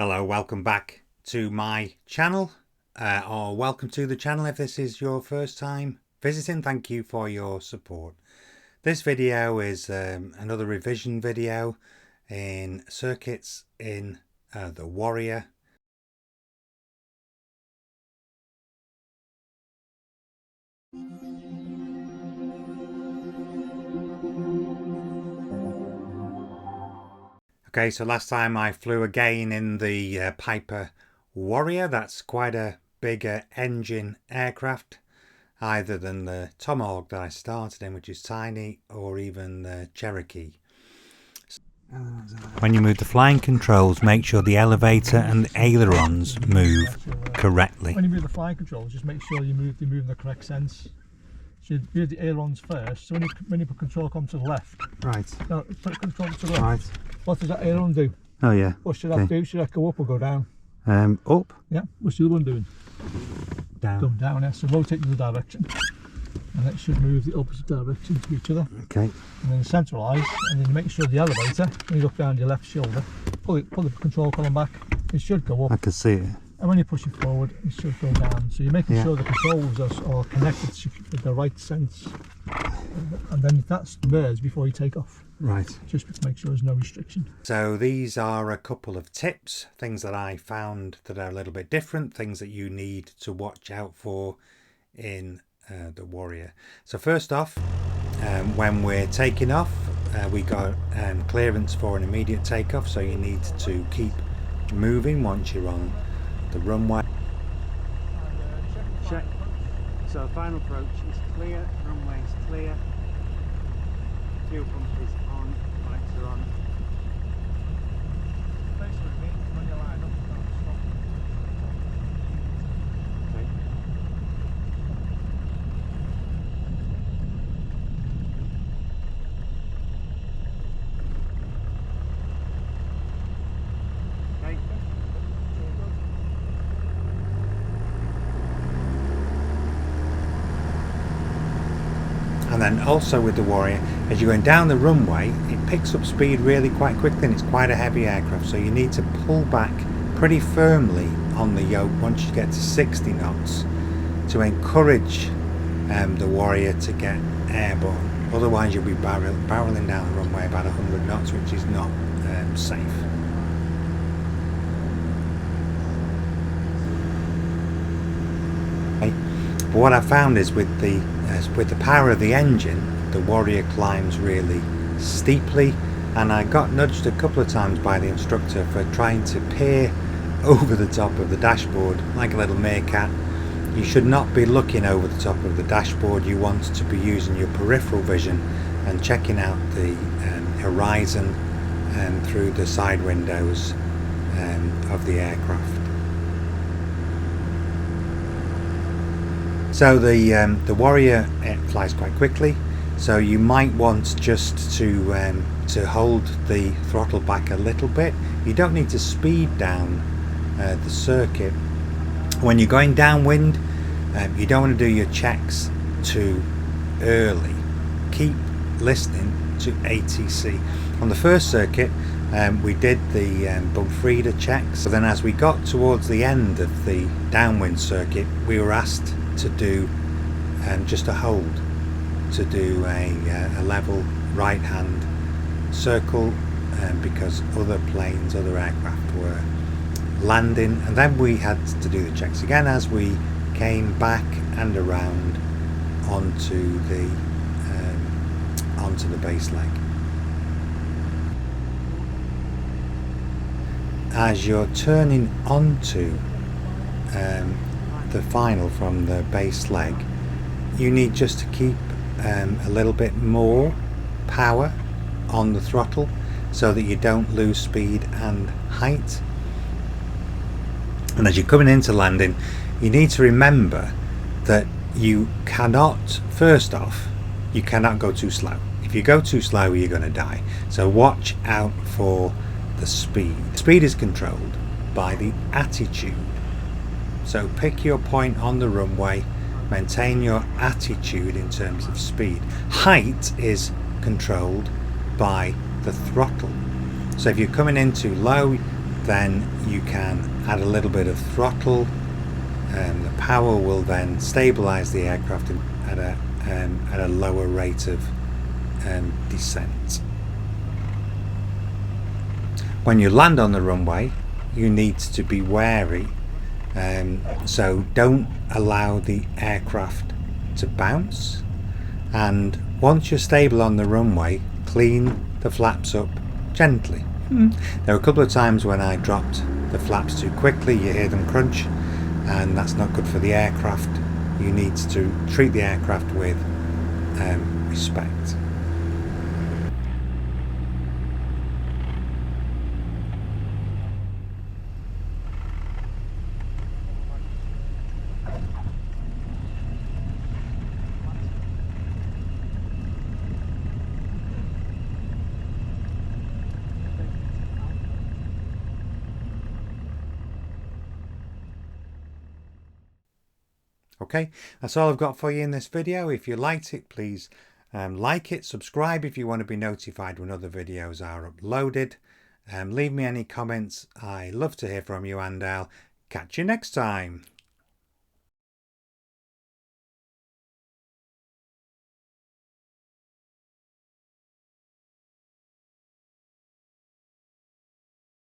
Hello, welcome back to my channel, or welcome to the channel if this is your first time visiting. Thank you for your support. This video is another revision video in circuits in the Warrior. Okay, so last time I flew again in the Piper Warrior. That's quite a bigger engine aircraft, either than the Tomahawk that I started in, which is tiny, or even the Cherokee. When you move the flying controls, make sure the elevator and the ailerons move correctly. When you move the flying controls, just make sure you move in the correct sense. So you move the ailerons first. So when you put control come to the left, Right. now put control to the left. Right. What does that aileron do? Oh yeah. What should that do? Should that go up or go down? Up. Yeah. What's the other one doing? Down. Go down. Yeah. So rotate in the direction, and it should move the opposite direction to each other. Okay. And then centralise, and then make sure the elevator, when you look down your left shoulder, pull the control column back. It should go up. I can see it. And when you push it forward, it should go down. So you're making sure the controls are connected with the right sense. And then that's merged before you take off. Right. Just to make sure there's no restriction. So these are a couple of tips, things that I found that are a little bit different, things that you need to watch out for in the Warrior. So first off, when we're taking off, we got clearance for an immediate takeoff. So you need to keep moving once you're on the runway. Check. So final approach is clear, runway is clear, fuel pump is on, lights are on. When you line up, stop. Okay. Okay. And then also with the Warrior, as you're going down the runway, it picks up speed really quite quickly, and it's quite a heavy aircraft, so you need to pull back pretty firmly on the yoke once you get to 60 knots to encourage the Warrior to get airborne. Otherwise you'll be barreling down the runway about 100 knots, which is not safe. But what I found is with the power of the engine, the Warrior climbs really steeply, and I got nudged a couple of times by the instructor for trying to peer over the top of the dashboard like a little meerkat. You should not be looking over the top of the dashboard. You want to be using your peripheral vision and checking out the horizon through the side windows of the aircraft. So the Warrior, it flies quite quickly, so you might want just to hold the throttle back a little bit. You don't need to speed down the circuit. When you're going downwind, you don't want to do your checks too early. Keep listening to ATC. On the first circuit, we did the bump-freder checks. So then as we got towards the end of the downwind circuit, we were asked to do just a hold, to do a level right hand circle, because other planes, other aircraft were landing, and then we had to do the checks again as we came back and around onto the base leg. As you're turning onto the final from the base leg, you need just to keep a little bit more power on the throttle so that you don't lose speed and height. And as you're coming into landing, you need to remember that you cannot, first off, you cannot go too slow. If you go too slow, you're going to die. So watch out for the speed. Speed is controlled by the attitude. So pick your point on the runway, maintain your attitude in terms of speed. Height is controlled by the throttle. So if you're coming in too low, then you can add a little bit of throttle, and the power will then stabilize the aircraft at a lower rate of descent. When you land on the runway, you need to be wary, so don't allow the aircraft to bounce, and once you're stable on the runway, clean the flaps up gently. There were a couple of times when I dropped the flaps too quickly, you hear them crunch, and that's not good for the aircraft. You need to treat the aircraft with respect. Okay, that's all I've got for you in this video. If you liked it, please like it, subscribe if you want to be notified when other videos are uploaded. Leave me any comments. I love to hear from you, and I'll catch you next time.